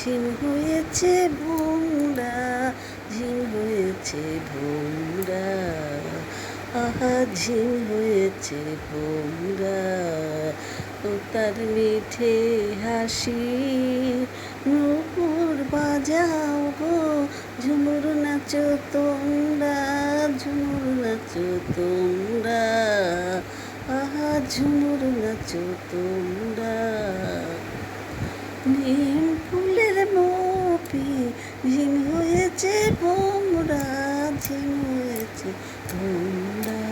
ঝিম হয়েছে ভোমরা, ঝিম হয়েছে ভোমরা, আহা ঝিম হয়েছে ভোমরা। ও তার মিঠে হাসি, নূপুর বাজাও গো, ঝুমুর নাচো তোমরা, ঝুমুর নাচো তোমরা, আহা ঝুমুর নাচো তোমরা। নিম ফুলের মপি ঝিম হয়েছে ভোমরা, ঝিম হয়েছে ভোমরা।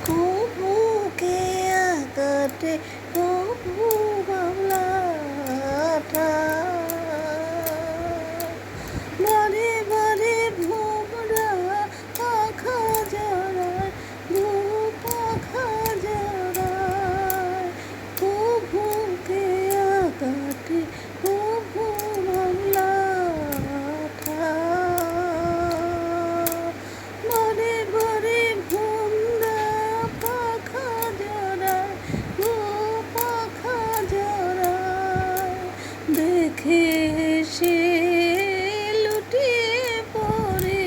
কবু কে কাটে কবু বাংলাটা, বারে বারে ভোমরা পাখা জড়ায়, পাখা জড়ায়। কবু কে কাটে কবু বাংলাটা, বারে বারে ভোমরা পাখা জড়ায়, পাখা জড়ায়। দেখে সে লুটিয়ে পড়ে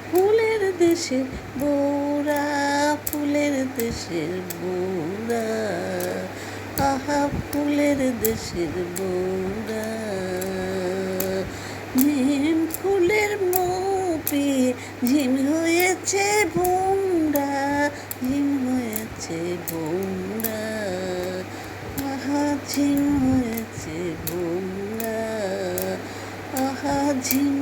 ফুলের দেশের বউরা, ফুলের দেশের বউরা, আহা ফুলের দেশের বউরা। নিম ফুলের মপি ঝিম হয়েছে ভোমরা, ঝিম হয়েছে ভোমরা, আহা ঝিম হয়েছে ভোমরা, আহা ঝিম